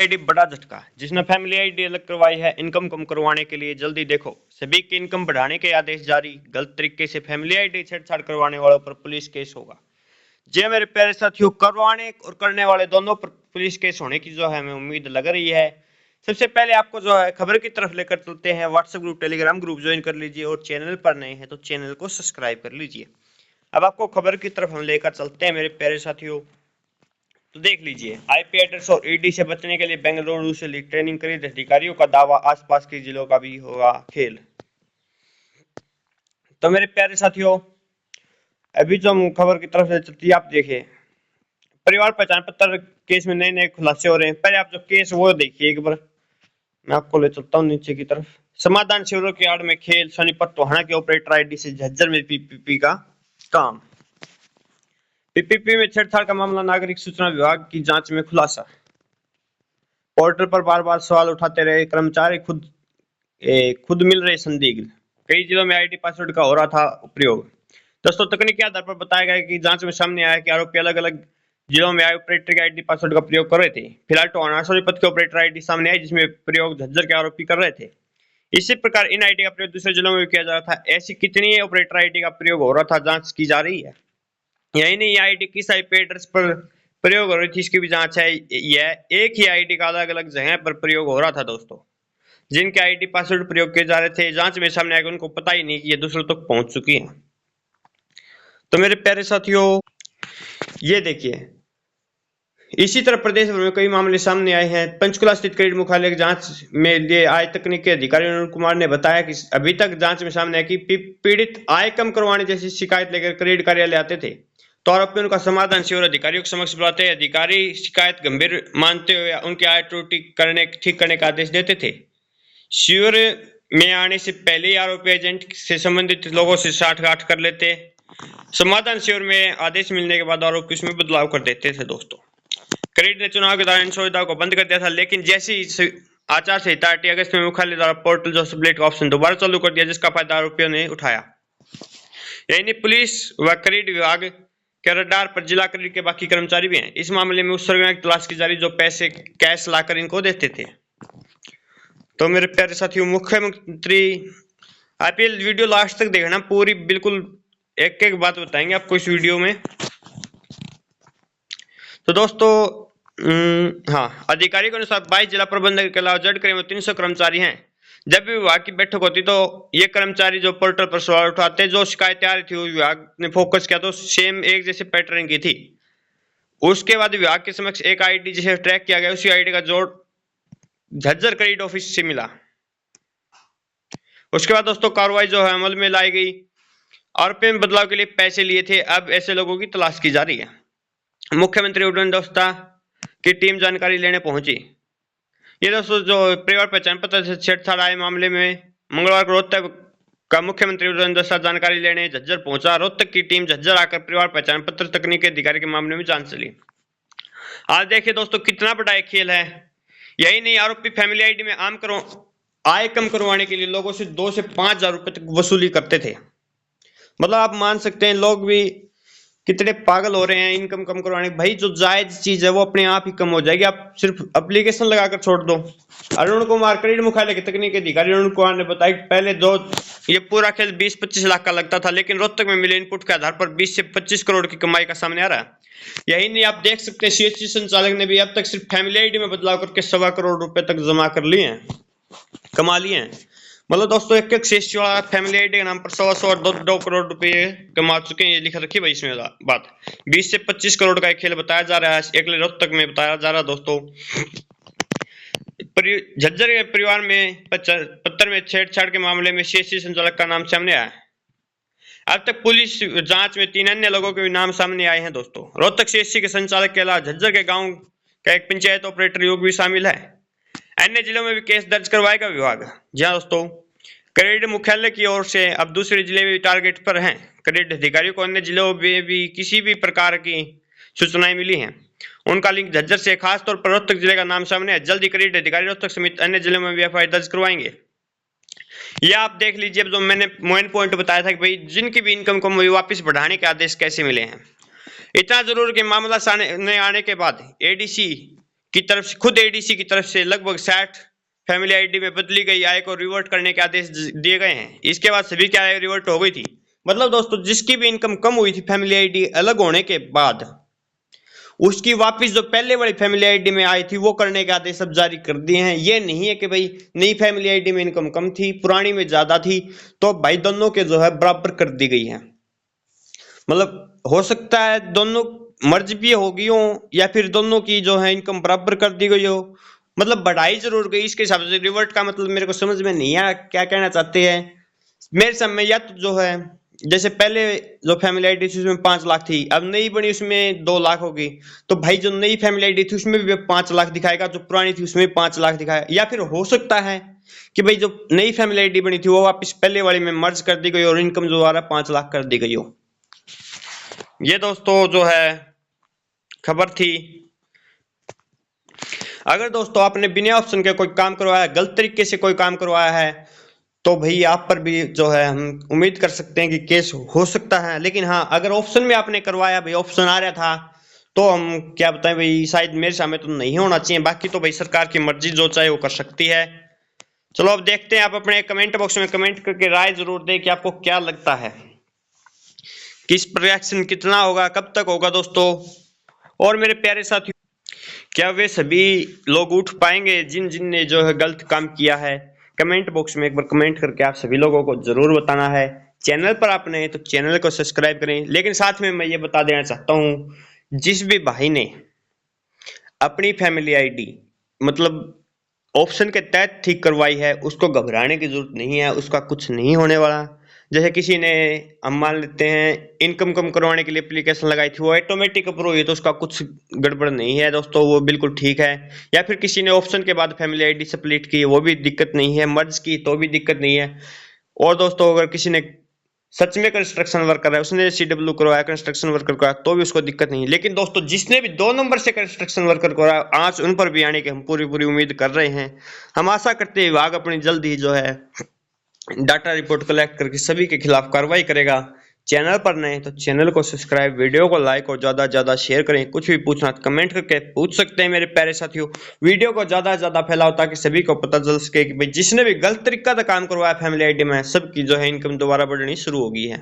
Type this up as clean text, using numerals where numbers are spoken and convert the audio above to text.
ID बड़ा झटका, जिसने फैमिली आईडी अलग करवाई है इनकम कम करवाने के लिए। जल्दी देखो, सभी की इनकम बढ़ाने के आदेश जारी। गलत तरीके से फैमिली आईडी छेड़छाड़ करवाने वालों पर पुलिस केस होगा। जी मेरे प्यारे साथियों, करवाने और करने वाले दोनों पर पुलिस केस होने की जो है हमें उम्मीद लग रही है। सबसे पहले आपको जो है खबर की तरफ लेकर चलते हैं। WhatsApp group, Telegram group join कर लीजिए और चैनल पर नए हैं तो चैनल को सब्सक्राइब कर लीजिए। अब आपको खबर की तरफ हम लेकर चलते हैं मेरे प्यारे साथियों। तो देख लीजिए, आईपी एड्रेस और ईडी से बचने के लिए बेंगलुरु से ली ट्रेनिंग करी अधिकारियों का दावा, आसपास के जिलों का भी होगा खेल। तो मेरे प्यारे साथियों, अभी जो हम खबर की तरफ से चलती है, आप देखिए परिवार पहचान पत्र केस में नए नए खुलासे हो रहे हैं। पहले आप जो केस वो देखिए एक बार, मैं आपको ले चलता हूँ नीचे की तरफ। समाधान शिविरों की आड़ में खेल, सोनीपत टोहाना के ऑपरेटर आईडी से झज्जर में पीपीपी का काम। पीपीपी में छेड़छाड़ का मामला, नागरिक सूचना विभाग की जांच में खुलासा। पोर्टल पर बार बार सवाल उठाते रहे कर्मचारी, खुद मिल रहे संदिग्ध। कई जिलों में आईडी पासवर्ड का हो रहा था प्रयोग। दोस्तों, तकनीकी आधार पर बताया गया कि जांच में सामने आया कि आरोपी अलग अलग जिलों में ऑपरेटर के आईडी पासवर्ड का प्रयोग कर रहे थे। फिलहाल टोहाना सोनीपत के ऑपरेटर आईडी सामने आई, जिसमें प्रयोग झज्जर के आरोपी कर रहे थे। इसी प्रकार इन आईडी का प्रयोग दूसरे जिलों में भी किया जा रहा था। ऐसी कितनी ऑपरेटर आईडी का प्रयोग हो रहा था, जांच की जा रही है। यही नहीं, आईडी किस आईपी एड्रेस पर प्रयोग हो रही थी, इसकी भी जांच है। यह एक ही आईडी का अलग अलग जगह पर प्रयोग हो रहा था। दोस्तों, जिनके आईडी पासवर्ड प्रयोग किए जा रहे थे, जांच में सामने आएगा उनको पता ही नहीं कि ये दूसरों तक पहुंच चुकी है। तो मेरे प्यारे साथियों, ये देखिए, इसी तरह प्रदेश भर में कई मामले सामने आए हैं। पंचकुला स्थित क्रेडिट मुख्यालय की जांच में लिए आए तकनीकी अधिकारी अरुण कुमार ने बताया कि अभी तक जांच में सामने आया कि पीड़ित आय कम करवाने जैसी शिकायत लेकर क्रेडिट कार्यालय आते थे, तो आरोपी उनका समाधान शिविर अधिकारियों के समक्ष बुलाते। अधिकारी शिकायत गंभीर मानते हुए उनकी आय त्रुटि ठीक करने का आदेश देते थे। शिविर में आने से पहले ही आरोपी एजेंट से संबंधित लोगों से साठगांठ कर लेते। समाधान शिविर में आदेश मिलने के बाद आरोपी उसमें बदलाव कर देते थे। दोस्तों, क्रेडिट ने चुनाव के दौरान इन सुविधाओं को बंद कर दिया था, लेकिन जैसे ही आचार संहिता 8 अगस्त में मुख्यालय द्वारा पोर्टल जो सबलेट का ऑप्शन दोबारा चालू कर दिया, जिसका फायदा आरोपियों ने उठाया। यानी पुलिस व क्रेडिट विभाग के रडार पर जिला क्रेडिट के बाकी कर्मचारी भी हैं। इस मामले में उस सरगना की तलाश की जा रही जो पैसे कैश लाकर इनको देते थे। तो मेरे प्यारे साथियों, मुख्यमंत्री आईपीएल वीडियो लास्ट तक देखना, पूरी बिल्कुल एक एक बात बताएंगे आपको इस वीडियो में। तो दोस्तों, हाँ, अधिकारी के अनुसार 22 जिला प्रबंधक के अलावा जड करीब 300 कर्मचारी हैं। जब भी विभाग की बैठक होती तो ये कर्मचारी जो पोर्टल पर सवाल उठाते, जो शिकायतें आ रही थी, विभाग ने फोकस किया तो सेम एक जैसे पैटर्न की थी। उसके बाद विभाग के समक्ष एक आईडी जिसे ट्रैक किया गया, उसी आईडी का जोड़ झज्जर क्रेडिट ऑफिस से मिला। उसके बाद दोस्तों कार्रवाई जो है अमल में लाई गई। आरोपी में बदलाव के लिए पैसे लिए थे, अब ऐसे लोगों की तलाश की जा रही है। मुख्यमंत्री उड़न दस्ता की टीम जानकारी लेने पहुंची। ये दोस्तों, जो परिवार पहचान पत्र से छेड़छाड़ आए मामले में मंगलवार को रोहतक का मुख्यमंत्री उड़न दस्ता जानकारी लेने झज्जर पहुंचा। रोहतक की टीम झज्जर आकर परिवार पहचान पत्र तकनीकी अधिकारी के मामले में जांच चली। आज देखिए दोस्तों, कितना बड़ा एक खेल है। यही नहीं, आरोपी फैमिली आईडी में आय कम करवाने के लिए लोगों से 2 से 5 हजार रुपए तक वसूली करते थे। मतलब आप मान सकते हैं लोग भी कितने पागल हो रहे हैं इनकम कम करवाने। भाई, जो जायज चीज है वो अपने आप ही कम हो जाएगी, आप सिर्फ एप्लीकेशन लगाकर छोड़ दो। अरुण कुमार, क्रेडिट मुख्यालय के तकनीकी अधिकारी अरुण कुमार ने बताया कि पहले ये पूरा खेल 20-25 लाख का लगता था, लेकिन रोहतक में मिले इनपुट के आधार पर 20 से 25 करोड़ की कमाई का सामने आ रहा है। यही नहीं, आप देख सकते हैं सीएससी संचालक ने भी अब तक सिर्फ फैमिली आईडी में बदलाव करके 1.25 करोड़ रुपए तक जमा कर लिए हैं, कमा लिए हैं। मतलब दोस्तों, एक सीएससी वाला फैमिली आईडी के नाम पर 100 और 2 करोड़ रुपए कमा चुके हैं। ये लिखा रखिए भाई इसमें बात। 20 से 25 करोड़ का एक खेल बताया जा रहा है, एक रोहतक में बताया जा रहा है। दोस्तों, झज्जर के परिवार में पत्र में छेड़छाड़ के मामले में सीएससी संचालक का नाम सामने आया है। अब तक पुलिस जांच में 3 अन्य लोगों के भी नाम सामने आए हैं। दोस्तों, रोहतक सीएससी के संचालक के अलावा झज्जर के गांव का एक पंचायत ऑपरेटर युग भी शामिल है। अन्य जिलों में भी केस दर्ज करवाएगा विभाग। जी हाँ दोस्तों, क्रेडिट मुख्यालय की ओर से अब दूसरे जिले भी टारगेट पर हैं। क्रेडिट अधिकारियों को अन्य जिलों में भी किसी भी प्रकार की सूचनाएं मिली हैं, उनका लिंक झज्जर से, खासतौर पर रोहतक जिले का नाम सामने है। जल्दी क्रेडिट अधिकारी रोहतक समेत अन्य जिलों में भी एफआईआर दर्ज करवाएंगे। यह आप देख लीजिए, जो मैंने मेन पॉइंट बताया था कि भाई जिनकी भी इनकम को वापस बढ़ाने के आदेश कैसे मिले हैं। इतना जरूर कि मामला सामने आने के बाद एडीसी की तरफ से, खुद एडीसी की तरफ से लगभग 60 फैमिली आईडी में बदली गई आय को रिवर्ट करने के आदेश दिए गए हैं। इसके बाद सभी की आय रिवर्ट हो गई थी। मतलब दोस्तों जिसकी भी इनकम कम हुई थी फैमिली आईडी अलग होने के बाद, उसकी वापस जो पहले वाली फैमिली आईडी में आई थी वो करने के आदेश सब जारी कर दिए हैं। ये नहीं है कि भाई नई फैमिली आईडी में इनकम कम थी, पुरानी में ज्यादा थी, तो भाई दोनों के जो है बराबर कर दी गई है। मतलब हो सकता है दोनों मर्ज भी होगी हो या फिर दोनों की जो है इनकम बराबर कर दी गई हो, मतलब बढ़ाई जरूर गई। इसके हिसाब से रिवर्ट का मतलब मेरे को समझ में नहीं आया क्या कहना चाहते हैं। मेरे समय या तो जो है जैसे पहले जो फैमिली आईडी थी उसमें 5 लाख थी, अब नई बनी उसमें 2 लाख होगी, तो भाई जो नई फैमिली आईडी थी उसमें भी 5 लाख दिखाएगा, जो पुरानी थी उसमें 5 लाख दिखाएगा। या फिर हो सकता है कि भाई जो नई फैमिली आईडी बनी थी वो वापस पहले वाली में मर्ज कर दी गई और इनकम जो आ रहा है 5 लाख कर दी गई हो। ये दोस्तों जो है खबर थी। अगर दोस्तों आपने बिना ऑप्शन के कोई काम करवाया, गलत तरीके से कोई काम करवाया है, तो भाई आप पर भी जो है हम उम्मीद कर सकते हैं कि केस हो सकता है। लेकिन हाँ, अगर ऑप्शन में आपने करवाया, भाई ऑप्शन आ रहा था, तो हम क्या बताएं भाई, शायद मेरे सामने तो नहीं होना चाहिए। बाकी तो भाई सरकार की मर्जी, जो चाहे वो कर सकती है। चलो अब देखते हैं, आप अपने कमेंट बॉक्स में कमेंट करके राय जरूर दें कि आपको क्या लगता है, किस पर रिएक्शन कितना होगा, कब तक होगा दोस्तों। और मेरे प्यारे साथियों, क्या वे सभी लोग उठ पाएंगे जिन जिन ने जो है गलत काम किया है? कमेंट बॉक्स में एक बार कमेंट करके आप सभी लोगों को जरूर बताना है। चैनल पर आप नए तो चैनल को सब्सक्राइब करें। लेकिन साथ में मैं ये बता देना चाहता हूँ, जिस भी भाई ने अपनी फैमिली आईडी मतलब ऑप्शन के तहत ठीक करवाई है, उसको घबराने की जरूरत नहीं है, उसका कुछ नहीं होने वाला। जैसे किसी ने, हम मान लेते हैं इनकम कम करवाने के लिए एप्लीकेशन लगाई थी, वो ऑटोमेटिक अप्रूव हुई, तो उसका कुछ गड़बड़ नहीं है दोस्तों, वो बिल्कुल ठीक है। या फिर किसी ने ऑप्शन के बाद फैमिली आईडी स्प्लिट की, वो भी दिक्कत नहीं है, मर्ज की तो भी दिक्कत नहीं है। और दोस्तों अगर किसी ने सच में कंस्ट्रक्शन वर्कर है, उसने सीडब्ल्यू करवाया, कंस्ट्रक्शन वर्कर करवाया, तो भी उसको दिक्कत नहीं। लेकिन दोस्तों जिसने भी 2 नंबर से कंस्ट्रक्शन वर्कर करवाया, आज उन पर भी आने की हम पूरी उम्मीद कर रहे हैं। हम आशा करते हैं विभाग अपनी जल्द ही जो है डाटा रिपोर्ट कलेक्ट करके सभी के खिलाफ कार्रवाई करेगा। चैनल पर नए तो चैनल को सब्सक्राइब, वीडियो को लाइक और ज्यादा से ज्यादा शेयर करें। कुछ भी पूछना तो कमेंट करके पूछ सकते हैं मेरे प्यारे साथियों। वीडियो को ज्यादा से ज्यादा फैलाओ ताकि सभी को पता चल सके कि भाई जिसने भी गलत तरीका का काम करवाया फैमिली आईडी में, सबकी जो है इनकम दोबारा बढ़नी शुरू हो गई है।